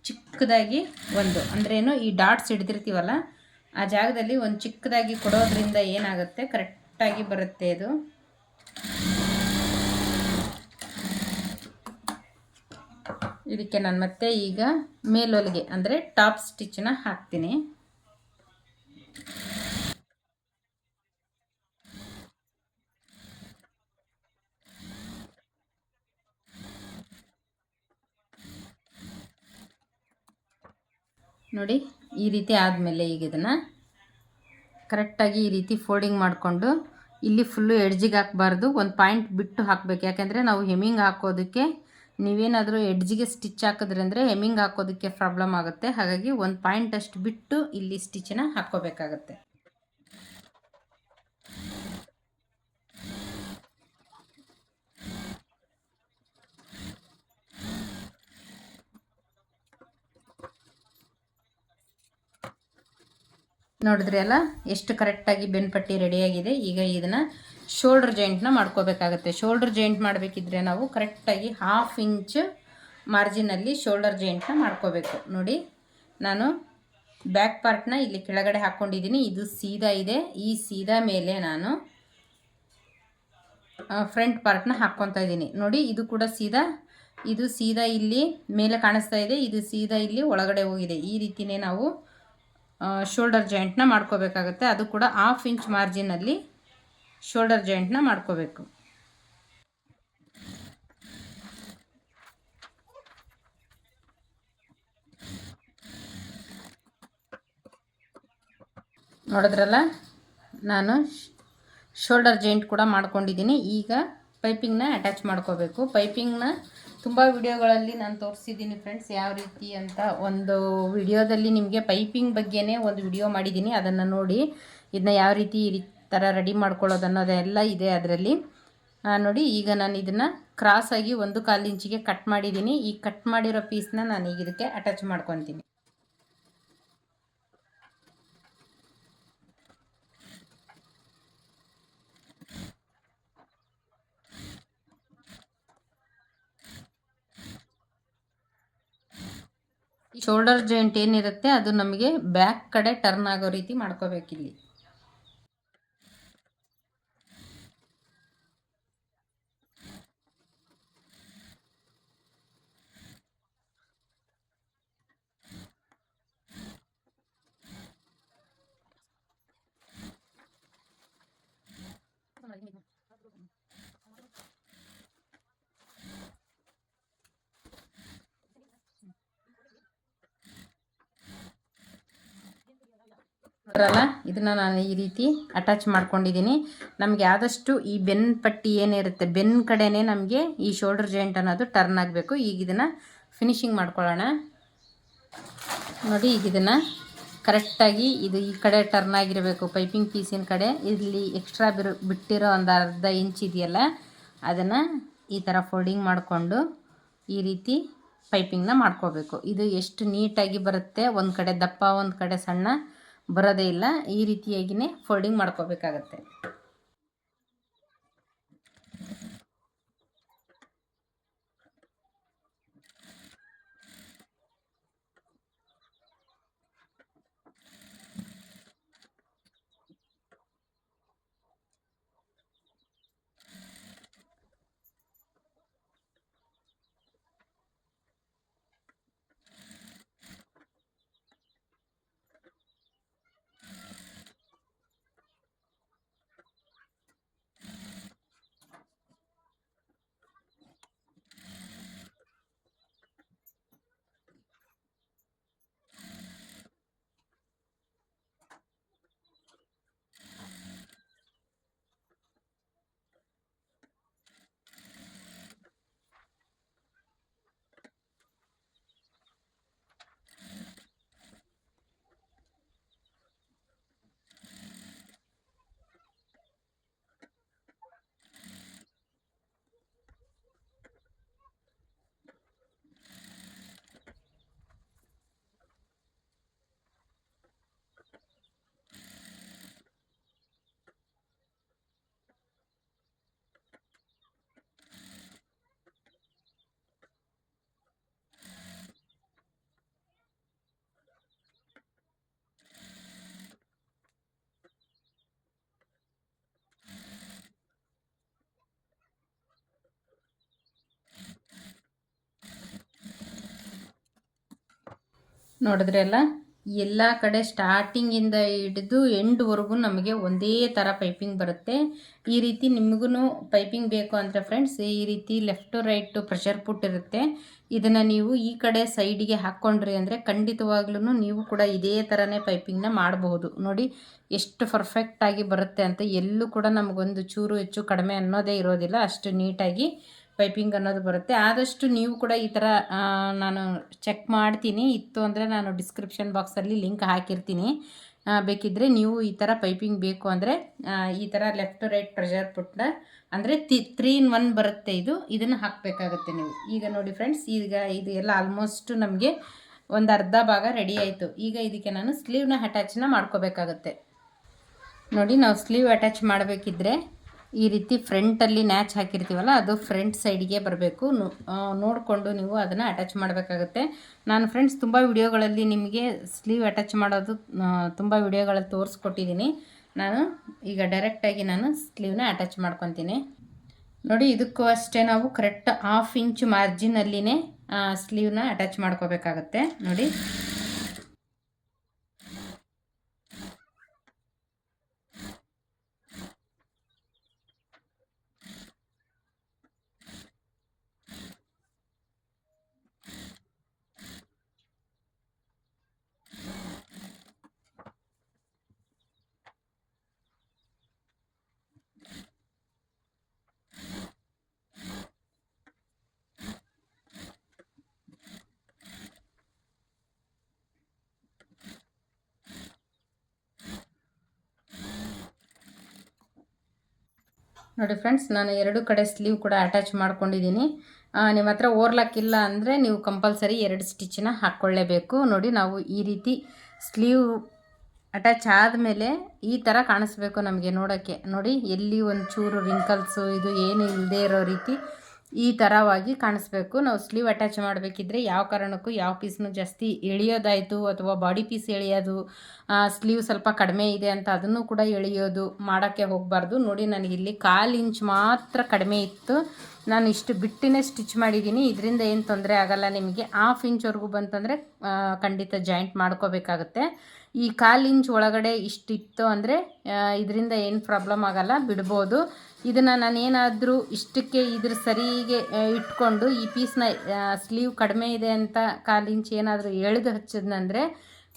ಚಿಕ್ಕದಾಗಿ ಒಂದು ಅಂದ್ರೇನು ಈ ಡಾಟ್ಸ್ ಹಿಡ್ದಿರ್ತೀವಲ್ಲ ಆ ಜಾಗದಲ್ಲಿ ಒಂದು ಚಿಕ್ಕದಾಗಿ ಕೊಡೋದ್ರಿಂದ ಏನಾಗುತ್ತೆ, ಕರೆಕ್ಟಾಗಿ ಬರುತ್ತೆ ಇದು. ಇದಕ್ಕೆ ನಾನು ಮತ್ತೆ ಈಗ ಮೇಲೊಲಿಗೆ ಅಂದರೆ ಟಾಪ್ ಸ್ಟಿಚ್ನ ಹಾಕ್ತೀನಿ. ನೋಡಿ, ಈ ರೀತಿ ಆದಮೇಲೆ ಈಗ ಇದನ್ನು ಕರೆಕ್ಟಾಗಿ ಈ ರೀತಿ ಫೋಲ್ಡಿಂಗ್ ಮಾಡಿಕೊಂಡು ಇಲ್ಲಿ ಫುಲ್ಲು ಎಡ್ಜಿಗೆ ಹಾಕಬಾರ್ದು, ಒಂದು ಪಾಯಿಂಟ್ ಬಿಟ್ಟು ಹಾಕಬೇಕು. ಯಾಕೆಂದರೆ ನಾವು ಹೆಮ್ಮಿಂಗ್ ಹಾಕೋದಕ್ಕೆ ನೀವೇನಾದರೂ ಎಡ್ಜಿಗೆ ಸ್ಟಿಚ್ ಹಾಕಿದ್ರೆ ಅಂದರೆ ಹೆಮ್ಮಿಂಗ್ ಹಾಕೋದಕ್ಕೆ ಪ್ರಾಬ್ಲಮ್ ಆಗುತ್ತೆ. ಹಾಗಾಗಿ ಒಂದು ಪಾಯಿಂಟ್ ಅಷ್ಟು ಬಿಟ್ಟು ಇಲ್ಲಿ ಸ್ಟಿಚ್ಚನ್ನ ಹಾಕ್ಕೋಬೇಕಾಗತ್ತೆ. ನೋಡಿದ್ರಿ ಅಲ್ಲ, ಎಷ್ಟು ಕರೆಕ್ಟಾಗಿ ಬೆನ್ಪಟ್ಟಿ ರೆಡಿಯಾಗಿದೆ. ಈಗ ಇದನ್ನು ಶೋಲ್ಡರ್ ಜಾಯಿಂಟ್ನ ಮಾಡ್ಕೋಬೇಕಾಗತ್ತೆ. ಶೋಲ್ಡರ್ ಜಾಯಿಂಟ್ ಮಾಡಬೇಕಿದ್ರೆ ನಾವು ಕರೆಕ್ಟಾಗಿ 1/2 ಇಂಚ್ ಮಾರ್ಜಿನಲ್ಲಿ ಶೋಲ್ಡರ್ ಜಾಯಿಂಟ್ನ ಮಾಡ್ಕೋಬೇಕು. ನೋಡಿ, ನಾನು ಬ್ಯಾಕ್ ಪಾರ್ಟ್ನ ಇಲ್ಲಿ ಕೆಳಗಡೆ ಹಾಕ್ಕೊಂಡಿದ್ದೀನಿ. ಇದು ಸೀದಾ ಇದೆ. ಈ ಸೀದಾ ಮೇಲೆ ನಾನು ಫ್ರಂಟ್ ಪಾರ್ಟ್ನ ಹಾಕ್ಕೊತಾ ಇದ್ದೀನಿ. ನೋಡಿ, ಇದು ಕೂಡ ಸೀದಾ, ಇದು ಸೀದಾ ಇಲ್ಲಿ ಮೇಲೆ ಕಾಣಿಸ್ತಾ ಇದೆ, ಇದು ಸೀದಾ ಇಲ್ಲಿ ಒಳಗಡೆ ಹೋಗಿದೆ. ಈ ರೀತಿಯೇ ನಾವು ಶೋಲ್ಡರ್ ಜಾಯಿಂಟ್ನ ಮಾಡ್ಕೋಬೇಕಾಗತ್ತೆ. ಅದು ಕೂಡ 1/2 ಇಂಚ್ ಮಾರ್ಜಿನಲ್ಲಿ ಶೋಲ್ಡರ್ ಜಾಯಿಂಟ್ನ ಮಾಡ್ಕೋಬೇಕು. ನೋಡಿದ್ರಲ್ಲ, ನಾನು ಶೋಲ್ಡರ್ ಜಾಯಿಂಟ್ ಕೂಡ ಮಾಡ್ಕೊಂಡಿದ್ದೀನಿ. ಈಗ ಪೈಪಿಂಗ್ನ ಅಟ್ಯಾಚ್ ಮಾಡ್ಕೋಬೇಕು. ಪೈಪಿಂಗ್ನ ತುಂಬ ವಿಡಿಯೋಗಳಲ್ಲಿ ನಾನು ತೋರಿಸಿದ್ದೀನಿ ಫ್ರೆಂಡ್ಸ್, ಯಾವ ರೀತಿ ಅಂತ. ಒಂದು ವಿಡಿಯೋದಲ್ಲಿ ನಿಮಗೆ ಪೈಪಿಂಗ್ ಬಗ್ಗೆನೇ ಒಂದು ವಿಡಿಯೋ ಮಾಡಿದ್ದೀನಿ, ಅದನ್ನು ನೋಡಿ. ಇದನ್ನ ಯಾವ ರೀತಿ ಈ ಥರ ರೆಡಿ ಮಾಡ್ಕೊಳ್ಳೋದು ಅನ್ನೋದೆಲ್ಲ ಇದೆ ಅದರಲ್ಲಿ ನೋಡಿ. ಈಗ ನಾನು ಇದನ್ನು ಕ್ರಾಸಾಗಿ 1/4 ಇಂಚಿಗೆ ಕಟ್ ಮಾಡಿದ್ದೀನಿ. ಈ ಕಟ್ ಮಾಡಿರೋ ಪೀಸ್ನ ನಾನು ಈಗ ಇದಕ್ಕೆ ಅಟ್ಯಾಚ್ ಮಾಡ್ಕೊತೀನಿ. ಶೋಲ್ಡರ್ ಜಾಯಿಂಟ್ ಏನಿರುತ್ತೆ ಅದು ನಮಗೆ ಬ್ಯಾಕ್ ಕಡೆ ಟರ್ನ್ ಆಗೋ ರೀತಿ ಮಾಡ್ಕೋಬೇಕಿಲ್ಲಿ. ನೋಡಿದ್ರಲ್ಲ, ಇದನ್ನು ನಾನು ಈ ರೀತಿ ಅಟ್ಯಾಚ್ ಮಾಡ್ಕೊಂಡಿದ್ದೀನಿ. ನಮಗೆ ಆದಷ್ಟು ಈ ಬೆನ್ನು ಪಟ್ಟಿ ಏನಿರುತ್ತೆ ಬೆನ್ನು ಕಡೆನೇ ನಮಗೆ ಈ ಶೋಲ್ಡರ್ ಜಾಯಿಂಟ್ ಅನ್ನೋದು ಟರ್ನ್ ಆಗಬೇಕು. ಈಗ ಇದನ್ನು ಫಿನಿಶಿಂಗ್ ಮಾಡ್ಕೊಳ್ಳೋಣ. ನೋಡಿ, ಈಗ ಇದನ್ನು ಕರೆಕ್ಟಾಗಿ ಇದು ಈ ಕಡೆ ಟರ್ನ್ ಆಗಿರಬೇಕು, ಪೈಪಿಂಗ್ ಪೀಸಿನ ಕಡೆ. ಇಲ್ಲಿ ಎಕ್ಸ್ಟ್ರಾ ಬಿಟ್ಟಿರೋ ಒಂದು ಅರ್ಧ ಇಂಚ್ ಇದೆಯಲ್ಲ, ಅದನ್ನು ಈ ಥರ ಫೋಲ್ಡಿಂಗ್ ಮಾಡಿಕೊಂಡು ಈ ರೀತಿ ಪೈಪಿಂಗ್ನ ಮಾಡ್ಕೋಬೇಕು. ಇದು ಎಷ್ಟು ನೀಟಾಗಿ ಬರುತ್ತೆ, ಒಂದು ಕಡೆ ದಪ್ಪ ಒಂದು ಕಡೆ ಸಣ್ಣ ಬರೋದೇ ಇಲ್ಲ. ಈ ರೀತಿಯಾಗಿಯೇ ಫೋಲ್ಡಿಂಗ್ ಮಾಡ್ಕೋಬೇಕಾಗತ್ತೆ. ನೋಡಿದ್ರೆ ಅಲ್ಲ, ಎಲ್ಲ ಕಡೆ ಸ್ಟಾರ್ಟಿಂಗಿಂದ ಹಿಡಿದು ಎಂಡ್ವರೆಗೂ ನಮಗೆ ಒಂದೇ ಥರ ಪೈಪಿಂಗ್ ಬರುತ್ತೆ. ಈ ರೀತಿ ನಿಮಗೂ ಪೈಪಿಂಗ್ ಬೇಕು ಅಂದರೆ ಫ್ರೆಂಡ್ಸ್, ಈ ರೀತಿ ಲೆಫ್ಟು ರೈಟು ಪ್ರೆಷರ್ ಪುಟ್ ಇರುತ್ತೆ. ಇದನ್ನು ನೀವು ಈ ಕಡೆ ಸೈಡಿಗೆ ಹಾಕ್ಕೊಂಡ್ರಿ ಅಂದರೆ ಖಂಡಿತವಾಗ್ಲೂ ನೀವು ಕೂಡ ಇದೇ ಥರನೇ ಪೈಪಿಂಗ್ನ ಮಾಡಬಹುದು. ನೋಡಿ ಎಷ್ಟು ಪರ್ಫೆಕ್ಟಾಗಿ ಬರುತ್ತೆ ಅಂತ. ಎಲ್ಲೂ ಕೂಡ ನಮಗೊಂದು ಚೂರು ಹೆಚ್ಚು ಕಡಿಮೆ ಅನ್ನೋದೇ ಇರೋದಿಲ್ಲ, ಅಷ್ಟು ನೀಟಾಗಿ ಪೈಪಿಂಗ್ ಅನ್ನೋದು ಬರುತ್ತೆ. ಆದಷ್ಟು ನೀವು ಕೂಡ ಈ ಥರ ನಾನು ಚೆಕ್ ಮಾಡ್ತೀನಿ, ಇತ್ತು ಅಂದರೆ ನಾನು ಡಿಸ್ಕ್ರಿಪ್ಷನ್ ಬಾಕ್ಸಲ್ಲಿ ಲಿಂಕ್ ಹಾಕಿರ್ತೀನಿ. ಬೇಕಿದ್ದರೆ ನೀವು ಈ ಥರ ಪೈಪಿಂಗ್ ಬೇಕು ಅಂದರೆ ಈ ಥರ ಲೆಫ್ಟ್ ರೈಟ್ ಪ್ರೆಷರ್ ಪುಟ್ನ ಅಂದರೆ 3 in 1 ಬರುತ್ತೆ. ಇದನ್ನು ಹಾಕಬೇಕಾಗುತ್ತೆ ನೀವು. ಈಗ ನೋಡಿ ಫ್ರೆಂಡ್ಸ್, ಈಗ ಇದು ಎಲ್ಲ ಆಲ್ಮೋಸ್ಟ್ ನಮಗೆ ಒಂದು ಅರ್ಧ ಭಾಗ ರೆಡಿ ಆಯಿತು. ಈಗ ಇದಕ್ಕೆ ನಾನು ಸ್ಲೀವ್ನ ಅಟ್ಯಾಚ್ನ ಮಾಡ್ಕೋಬೇಕಾಗತ್ತೆ. ನೋಡಿ, ನಾವು ಸ್ಲೀವ್ ಅಟ್ಯಾಚ್ ಮಾಡಬೇಕಿದ್ರೆ ಈ ರೀತಿ ಫ್ರಂಟಲ್ಲಿ ನ್ಯಾಚ್ ಹಾಕಿರ್ತೀವಲ್ಲ, ಅದು ಫ್ರಂಟ್ ಸೈಡಿಗೆ ಬರಬೇಕು. ನೋಡಿಕೊಂಡು ನೀವು ಅದನ್ನು ಅಟ್ಯಾಚ್ ಮಾಡಬೇಕಾಗುತ್ತೆ. ನಾನು ಫ್ರೆಂಡ್ಸ್ ತುಂಬ ವಿಡಿಯೋಗಳಲ್ಲಿ ನಿಮಗೆ ಸ್ಲೀವ್ ಅಟ್ಯಾಚ್ ಮಾಡೋದು ತುಂಬ ವಿಡಿಯೋಗಳಲ್ಲಿ ತೋರಿಸ್ಕೊಟ್ಟಿದ್ದೀನಿ. ನಾನು ಈಗ ಡೈರೆಕ್ಟಾಗಿ ನಾನು ಸ್ಲೀವ್ನ ಅಟ್ಯಾಚ್ ಮಾಡ್ಕೊತೀನಿ. ನೋಡಿ, ಇದಕ್ಕೂ ಅಷ್ಟೇ ನಾವು ಕರೆಕ್ಟ್ 1/2 ಇಂಚ್ ಮಾರ್ಜಿನಲ್ಲಿನೇ ಸ್ಲೀವ್ನ ಅಟ್ಯಾಚ್ ಮಾಡ್ಕೋಬೇಕಾಗತ್ತೆ. ನೋಡಿ, ನೋಡಿ ಫ್ರೆಂಡ್ಸ್, ನಾನು 2 ಕಡೆ ಸ್ಲೀವ್ ಕೂಡ ಅಟ್ಯಾಚ್ ಮಾಡ್ಕೊಂಡಿದ್ದೀನಿ. ನಿಮ್ಮ ಹತ್ರ ಓರ್ಲಾಕ್ ಇಲ್ಲ ಅಂದರೆ ನೀವು ಕಂಪಲ್ಸರಿ 2 ಸ್ಟಿಚ್ಚನ್ನ ಹಾಕ್ಕೊಳ್ಳೇಬೇಕು. ನೋಡಿ, ನಾವು ಈ ರೀತಿ ಸ್ಲೀವ್ ಅಟ್ಯಾಚ್ ಆದಮೇಲೆ ಈ ಥರ ಕಾಣಿಸ್ಬೇಕು ನಮಗೆ ನೋಡೋಕ್ಕೆ. ನೋಡಿ, ಎಲ್ಲಿ ಒಂಚೂರು ರಿಂಕಲ್ಸು ಇದು ಏನು ಇಲ್ಲದೆ ಇರೋ ರೀತಿ ಈ ಥರವಾಗಿ ಕಾಣಿಸ್ಬೇಕು. ನಾವು ಸ್ಲೀವ್ ಅಟ್ಯಾಚ್ ಮಾಡಬೇಕಿದ್ರೆ ಯಾವ ಕಾರಣಕ್ಕೂ ಯಾವ ಪೀಸ್ನು ಜಾಸ್ತಿ ಎಳೆಯೋದಾಯಿತು ಅಥವಾ ಬಾಡಿ ಪೀಸ್ ಎಳೆಯೋದು, ಸ್ಲೀವ್ ಸ್ವಲ್ಪ ಕಡಿಮೆ ಇದೆ ಅಂತ ಅದನ್ನು ಕೂಡ ಎಳೆಯೋದು ಮಾಡೋಕ್ಕೆ ಹೋಗಬಾರ್ದು. ನೋಡಿ, ನನಗಿಲ್ಲಿ 1/4 ಇಂಚ್ ಮಾತ್ರ ಕಡಿಮೆ ಇತ್ತು. ನಾನು ಇಷ್ಟು ಬಿಟ್ಟಿನೇ ಸ್ಟಿಚ್ ಮಾಡಿದ್ದೀನಿ. ಇದರಿಂದ ಏನು ತೊಂದರೆ ಆಗೋಲ್ಲ ನಿಮಗೆ. 1/2 ಇಂಚ್ವರೆಗೂ ಬಂತಂದರೆ ಖಂಡಿತ ಜಾಯಿಂಟ್ ಮಾಡ್ಕೋಬೇಕಾಗುತ್ತೆ. ಈ 1/4 ಇಂಚ್ ಒಳಗಡೆ ಇಷ್ಟಿತ್ತು ಅಂದರೆ ಇದರಿಂದ ಏನು ಪ್ರಾಬ್ಲಮ್ ಆಗೋಲ್ಲ, ಬಿಡ್ಬೋದು. ಇದನ್ನು ನಾನು ಏನಾದರೂ ಇಷ್ಟಕ್ಕೆ ಇದ್ರ ಸರಿಗೆ ಇಟ್ಕೊಂಡು ಈ ಪೀಸ್ನ ಸ್ಲೀವ್ ಕಡಿಮೆ ಇದೆ ಅಂತ 1/4 ಇಂಚ್ ಏನಾದರೂ ಎಳೆದು ಹಚ್ಚಿದ್ನಂದರೆ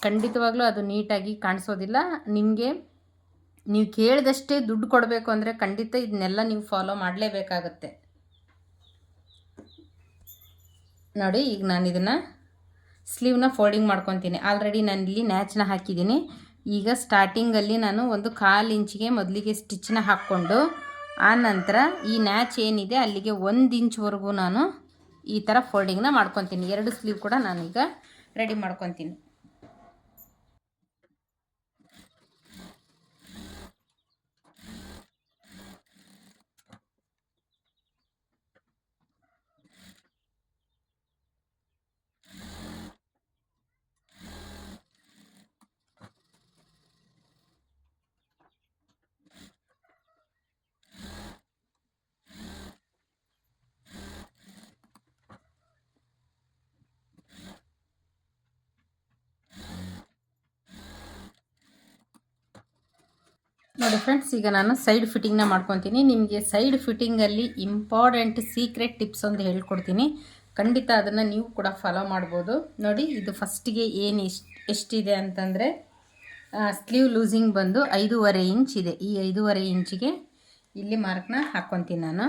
ಖಂಡಿತವಾಗ್ಲೂ ಅದು ನೀಟಾಗಿ ಕಾಣಿಸೋದಿಲ್ಲ. ನಿಮಗೆ ನೀವು ಕೇಳಿದಷ್ಟೇ ದುಡ್ಡು ಕೊಡಬೇಕು ಅಂದರೆ ಖಂಡಿತ ಇದನ್ನೆಲ್ಲ ನೀವು ಫಾಲೋ ಮಾಡಲೇಬೇಕಾಗತ್ತೆ. ನೋಡಿ, ಈಗ ನಾನು ಇದನ್ನು ಸ್ಲೀವ್ನ ಫೋಲ್ಡಿಂಗ್ ಮಾಡ್ಕೊತೀನಿ. ಆಲ್ರೆಡಿ ನಾನು ಇಲ್ಲಿ ನ್ಯಾಚ್ನ ಹಾಕಿದ್ದೀನಿ. ಈಗ ಸ್ಟಾರ್ಟಿಂಗಲ್ಲಿ ನಾನು ಒಂದು 1/4 ಇಂಚಿಗೆ ಮೊದಲಿಗೆ ಸ್ಟಿಚ್ನ ಹಾಕ್ಕೊಂಡು, ಆನಂತರ ಈ ನ್ಯಾಚ್ ಏನಿದೆ ಅಲ್ಲಿಗೆ 1 ಇಂಚ್ವರೆಗೂ ನಾನು ಈ ಥರ ಫೋಲ್ಡಿಂಗ್ನ ಮಾಡ್ಕೊತೀನಿ. 2 ಸ್ಲೀವ್ ಕೂಡ ನಾನೀಗ ರೆಡಿ ಮಾಡ್ಕೊತೀನಿ. ನೋಡಿ ಫ್ರೆಂಡ್ಸ್, ಈಗ ನಾನು ಸೈಡ್ ಫಿಟ್ಟಿಂಗ್ನ ಮಾಡ್ಕೊತೀನಿ. ನಿಮಗೆ ಸೈಡ್ ಫಿಟ್ಟಿಂಗಲ್ಲಿ ಇಂಪಾರ್ಟೆಂಟ್ ಸೀಕ್ರೆಟ್ ಟಿಪ್ಸ್ ಒಂದು ಹೇಳ್ಕೊಡ್ತೀನಿ. ಖಂಡಿತ ಅದನ್ನು ನೀವು ಕೂಡ ಫಾಲೋ ಮಾಡ್ಬೋದು. ನೋಡಿ, ಇದು ಫಸ್ಟಿಗೆ ಏನು ಎಷ್ಟಿದೆ ಅಂತಂದರೆ, ಸ್ಲೀವ್ ಲೂಸಿಂಗ್ ಬಂದು 5.5 ಇಂಚ್ ಇದೆ. ಈ 5.5 ಇಂಚಿಗೆ ಇಲ್ಲಿ ಮಾರ್ಕ್ನ ಹಾಕ್ಕೊತೀನಿ ನಾನು.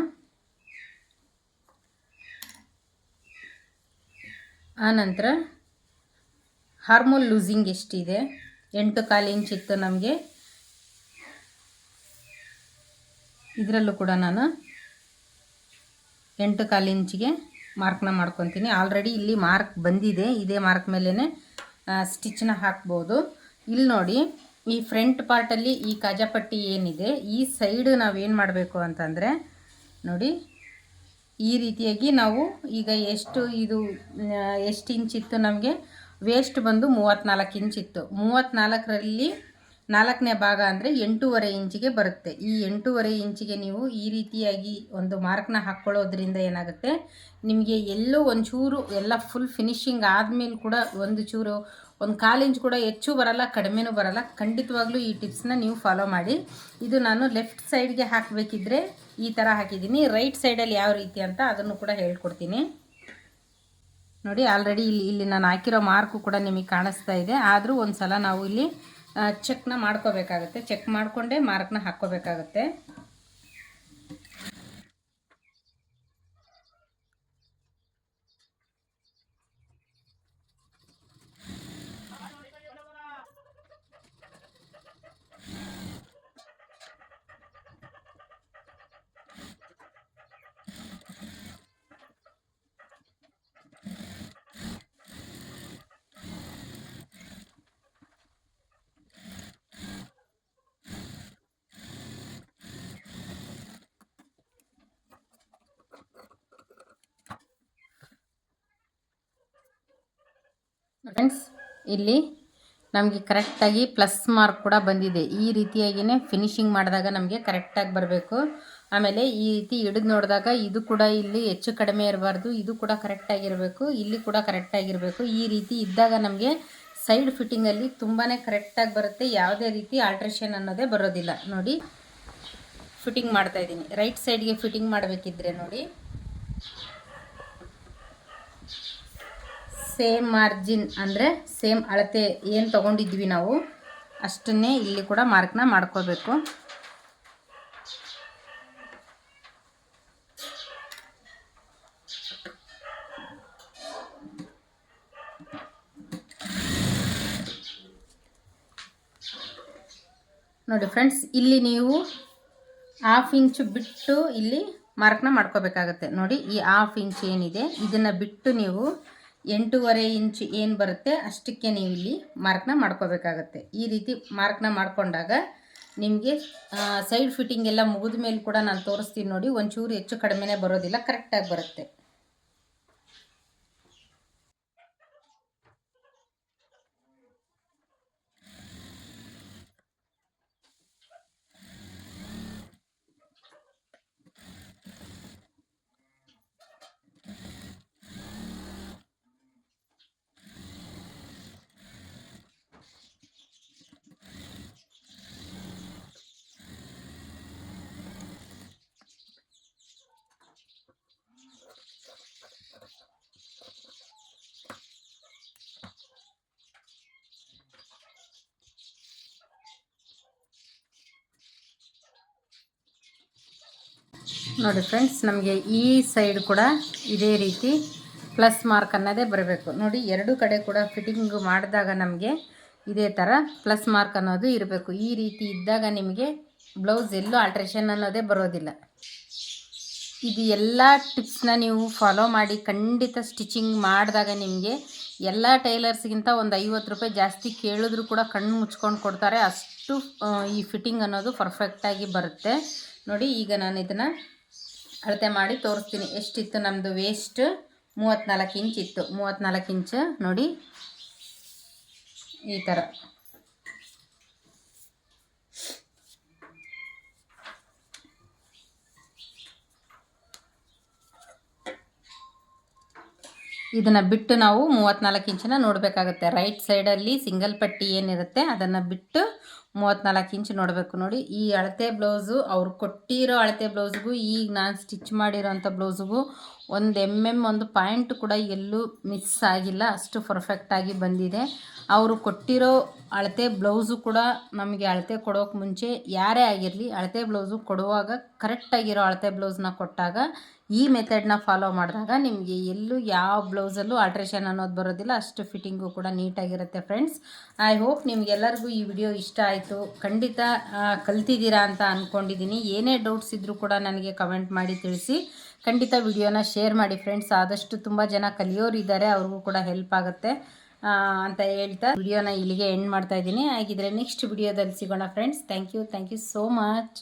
ಆನಂತರ ಹಾರ್ಮೋಲ್ ಲೂಸಿಂಗ್ ಎಷ್ಟಿದೆ, 8.25 ಇಂಚ್ ಇತ್ತು ನಮಗೆ. ಇದರಲ್ಲೂ ಕೂಡ ನಾನು 8.25 ಇಂಚಿಗೆ ಮಾರ್ಕ್ನ ಮಾಡ್ಕೊತೀನಿ. ಆಲ್ರೆಡಿ ಇಲ್ಲಿ ಮಾರ್ಕ್ ಬಂದಿದೆ. ಇದೇ ಮಾರ್ಕ್ ಮೇಲೇ ಸ್ಟಿಚ್ನ ಹಾಕ್ಬೋದು. ಇಲ್ಲಿ ನೋಡಿ, ಈ ಫ್ರಂಟ್ ಪಾರ್ಟಲ್ಲಿ ಈ ಕಾಜಾಪಟ್ಟಿ ಏನಿದೆ, ಈ ಸೈಡ್ ನಾವೇನು ಮಾಡಬೇಕು ಅಂತಂದರೆ, ನೋಡಿ ಈ ರೀತಿಯಾಗಿ ನಾವು ಈಗ ಎಷ್ಟು ಇಂಚಿತ್ತು ನಮಗೆ, ವೇಸ್ಟ್ ಬಂದು 34 ಇಂಚಿತ್ತು. 34ರಲ್ಲಿ 4ನೇ ಭಾಗ ಅಂದರೆ 8.5 ಇಂಚಿಗೆ ಬರುತ್ತೆ. ಈ 8.5 ಇಂಚಿಗೆ ನೀವು ಈ ರೀತಿಯಾಗಿ ಒಂದು ಮಾರ್ಕ್ನ ಹಾಕ್ಕೊಳ್ಳೋದ್ರಿಂದ ಏನಾಗುತ್ತೆ, ನಿಮಗೆ ಎಲ್ಲೋ ಒಂಚೂರು ಎಲ್ಲ ಫುಲ್ ಫಿನಿಶಿಂಗ್ ಆದಮೇಲೆ ಕೂಡ ಒಂದು 1/4 ಇಂಚ್ ಕೂಡ ಹೆಚ್ಚು ಬರಲ್ಲ, ಕಡಿಮೆನೂ ಬರಲ್ಲ. ಖಂಡಿತವಾಗ್ಲೂ ಈ ಟಿಪ್ಸ್ನ ನೀವು ಫಾಲೋ ಮಾಡಿ. ಇದು ನಾನು ಲೆಫ್ಟ್ ಸೈಡ್ಗೆ ಹಾಕಬೇಕಿದ್ರೆ ಈ ಥರ ಹಾಕಿದ್ದೀನಿ. ರೈಟ್ ಸೈಡಲ್ಲಿ ಯಾವ ರೀತಿ ಅಂತ ಅದನ್ನು ಕೂಡ ಹೇಳ್ಕೊಡ್ತೀನಿ. ನೋಡಿ, ಆಲ್ರೆಡಿ ಇಲ್ಲಿ ನಾನು ಹಾಕಿರೋ ಮಾರ್ಕು ಕೂಡ ನಿಮಗೆ ಕಾಣಿಸ್ತಾ ಇದೆ. ಆದರೂ ಒಂದು ಸಲ ನಾವು ಇಲ್ಲಿ ಚೆಕ್ನ ಮಾಡ್ಕೋಬೇಕಾಗುತ್ತೆ. ಚೆಕ್ ಮಾಡಿಕೊಂಡೇ ಮಾರ್ಕ್ನ ಹಾಕ್ಕೋಬೇಕಾಗತ್ತೆ. ಫ್ರೆಂಡ್ಸ್, ಇಲ್ಲಿ ನಮಗೆ ಕರೆಕ್ಟಾಗಿ ಪ್ಲಸ್ ಮಾರ್ಕ್ ಕೂಡ ಬಂದಿದೆ. ಈ ರೀತಿಯಾಗಿಯೇ ಫಿನಿಶಿಂಗ್ ಮಾಡಿದಾಗ ನಮಗೆ ಕರೆಕ್ಟಾಗಿ ಬರಬೇಕು. ಆಮೇಲೆ ಈ ರೀತಿ ಹಿಡಿದು ನೋಡಿದಾಗ ಇದು ಕೂಡ ಇಲ್ಲಿ ಹೆಚ್ಚು ಕಡಿಮೆ ಇರಬಾರ್ದು, ಇದು ಕೂಡ ಕರೆಕ್ಟಾಗಿರಬೇಕು, ಇಲ್ಲಿ ಕೂಡ ಕರೆಕ್ಟಾಗಿರಬೇಕು. ಈ ರೀತಿ ಇದ್ದಾಗ ನಮಗೆ ಸೈಡ್ ಫಿಟ್ಟಿಂಗಲ್ಲಿ ತುಂಬಾ ಕರೆಕ್ಟಾಗಿ ಬರುತ್ತೆ. ಯಾವುದೇ ರೀತಿ ಆಲ್ಟ್ರೇಷನ್ ಅನ್ನೋದೇ ಬರೋದಿಲ್ಲ. ನೋಡಿ, ಫಿಟ್ಟಿಂಗ್ ಮಾಡ್ತಾಯಿದ್ದೀನಿ. ರೈಟ್ ಸೈಡ್ಗೆ ಫಿಟ್ಟಿಂಗ್ ಮಾಡಬೇಕಿದ್ರೆ ನೋಡಿ, ಸೇಮ್ ಮಾರ್ಜಿನ್ ಅಂದರೆ ಸೇಮ್ ಅಳತೆ ಏನು ತೊಗೊಂಡಿದ್ವಿ ನಾವು ಅಷ್ಟನ್ನೇ ಇಲ್ಲಿ ಕೂಡ ಮಾರ್ಕ್ನ ಮಾಡ್ಕೋಬೇಕು. ನೋಡಿ ಫ್ರೆಂಡ್ಸ್, ಇಲ್ಲಿ ನೀವು 1/2 ಇಂಚು ಬಿಟ್ಟು ಇಲ್ಲಿ ಮಾರ್ಕ್ನ ಮಾಡ್ಕೋಬೇಕಾಗತ್ತೆ. ನೋಡಿ, ಈ 1/2 ಇಂಚ್ ಏನಿದೆ ಇದನ್ನು ಬಿಟ್ಟು ನೀವು 8.5 ಇಂಚ್ ಏನು ಬರುತ್ತೆ ಅಷ್ಟಕ್ಕೆ ನೀವು ಇಲ್ಲಿ ಮಾರ್ಕ್ನ ಮಾಡ್ಕೋಬೇಕಾಗತ್ತೆ. ಈ ರೀತಿ ಮಾರ್ಕ್ನ ಮಾಡ್ಕೊಂಡಾಗ ನಿಮಗೆ ಸೈಡ್ ಫಿಟ್ಟಿಂಗ್ ಎಲ್ಲ ಮುಗಿದ ಮೇಲೆ ಕೂಡ ನಾನು ತೋರಿಸ್ತೀನಿ ನೋಡಿ, ಒಂಚೂರು ಹೆಚ್ಚು ಕಡಿಮೆನೇ ಬರೋದಿಲ್ಲ, ಕರೆಕ್ಟಾಗಿ ಬರುತ್ತೆ. ನೋಡಿ ಫ್ರೆಂಡ್ಸ್, ನಮಗೆ ಈ ಸೈಡ್ ಕೂಡ ಇದೇ ರೀತಿ ಪ್ಲಸ್ ಮಾರ್ಕ್ ಅನ್ನೋದೇ ಬರಬೇಕು. ನೋಡಿ, ಎರಡು ಕಡೆ ಕೂಡ ಫಿಟ್ಟಿಂಗ್ ಮಾಡಿದಾಗ ನಮಗೆ ಇದೇ ಥರ ಪ್ಲಸ್ ಮಾರ್ಕ್ ಅನ್ನೋದು ಇರಬೇಕು. ಈ ರೀತಿ ಇದ್ದಾಗ ನಿಮಗೆ ಬ್ಲೌಸ್ ಎಲ್ಲೂ ಆಲ್ಟ್ರೇಷನ್ ಅನ್ನೋದೇ ಬರೋದಿಲ್ಲ. ಇದು ಎಲ್ಲ ಟಿಪ್ಸ್ನ ನೀವು ಫಾಲೋ ಮಾಡಿ ಖಂಡಿತ ಸ್ಟಿಚಿಂಗ್ ಮಾಡಿದಾಗ ನಿಮಗೆ ಎಲ್ಲ ಟೈಲರ್ಸ್ಗಿಂತ ಒಂದು 50 ರೂಪಾಯಿ ಜಾಸ್ತಿ ಕೇಳಿದ್ರು ಕೂಡ ಕಣ್ಣು ಮುಚ್ಕೊಂಡು ಕೊಡ್ತಾರೆ. ಅಷ್ಟು ಈ ಫಿಟ್ಟಿಂಗ್ ಅನ್ನೋದು ಪರ್ಫೆಕ್ಟಾಗಿ ಬರುತ್ತೆ. ನೋಡಿ, ಈಗ ನಾನು ಇದನ್ನು ಅಳತೆ ಮಾಡಿ ತೋರಿಸ್ತೀನಿ. ಎಷ್ಟಿತ್ತು ನಮ್ಮದು ವೇಸ್ಟ್? 34 ಇಂಚ್ ಇತ್ತು. 34 ಇಂಚ್ ನೋಡಿ, ಈ ಥರ. ಇದನ್ನು ಬಿಟ್ಟು ನಾವು 34 ಇಂಚನ್ನ ನೋಡಬೇಕಾಗುತ್ತೆ. ರೈಟ್ ಸೈಡಲ್ಲಿ ಸಿಂಗಲ್ ಪಟ್ಟಿ ಏನಿರುತ್ತೆ ಅದನ್ನು ಬಿಟ್ಟು 34 ಇಂಚ್ ನೋಡಬೇಕು. ನೋಡಿ, ಈ ಅಳತೆ ಬ್ಲೌಸು ಅವ್ರು ಕೊಟ್ಟಿರೋ ಅಳತೆ ಬ್ಲೌಸ್ಗೂ ಈಗ ನಾನು ಸ್ಟಿಚ್ ಮಾಡಿರೋಂಥ ಬ್ಲೌಸ್ಗೂ ಒಂದು ಒಂದು ಪಾಯಿಂಟ್ ಕೂಡ ಎಲ್ಲೂ ಮಿಸ್ ಆಗಿಲ್ಲ. ಅಷ್ಟು ಪರ್ಫೆಕ್ಟಾಗಿ ಬಂದಿದೆ. ಅವರು ಕೊಟ್ಟಿರೋ ಅಳತೆ ಬ್ಲೌಸು ಕೂಡ ನಮಗೆ ಅಳತೆ ಕೊಡೋಕೆ ಮುಂಚೆ ಯಾರೇ ಆಗಿರಲಿ ಅಳತೆ ಬ್ಲೌಸು ಕೊಡುವಾಗ ಕರೆಕ್ಟಾಗಿರೋ ಅಳತೆ ಬ್ಲೌಸ್ನ ಕೊಟ್ಟಾಗ ಈ ಮೆಥಡ್ನ ಫಾಲೋ ಮಾಡಿದಾಗ ನಿಮಗೆ ಎಲ್ಲೂ ಯಾವ ಬ್ಲೌಸಲ್ಲೂ ಆಲ್ಟ್ರೇಷನ್ ಅನ್ನೋದು ಬರೋದಿಲ್ಲ. ಅಷ್ಟು ಫಿಟ್ಟಿಂಗು ಕೂಡ ನೀಟಾಗಿರುತ್ತೆ ಫ್ರೆಂಡ್ಸ್. ಐ ಹೋಪ್ ನಿಮಗೆಲ್ಲರಿಗೂ ಈ ವಿಡಿಯೋ ಇಷ್ಟ ಆಯಿತು. ಖಂಡಿತ ಕಲ್ತಿದ್ದೀರಾ ಅಂತ ಅಂದ್ಕೊಂಡಿದ್ದೀನಿ. ಏನೇ ಡೌಟ್ಸ್ ಇದ್ದರೂ ಕೂಡ ನನಗೆ ಕಮೆಂಟ್ ಮಾಡಿ ತಿಳಿಸಿ. ಖಂಡಿತ ವಿಡಿಯೋನ ಶೇರ್ ಮಾಡಿ ಫ್ರೆಂಡ್ಸ್. ಆದಷ್ಟು ತುಂಬ ಜನ ಕಲಿಯೋರು ಇದ್ದಾರೆ, ಅವ್ರಿಗೂ ಕೂಡ ಹೆಲ್ಪ್ ಆಗುತ್ತೆ ಅಂತ ಹೇಳ್ತಾ ವಿಡಿಯೋನ ಇಲ್ಲಿಗೆ ಎಂಡ್ ಮಾಡ್ತಾ ಇದ್ದೀನಿ. ಹಾಗಿದ್ರೆ ನೆಕ್ಸ್ಟ್ ವಿಡಿಯೋದಲ್ಲಿ ಸಿಗೋಣ friends. Thank you so much.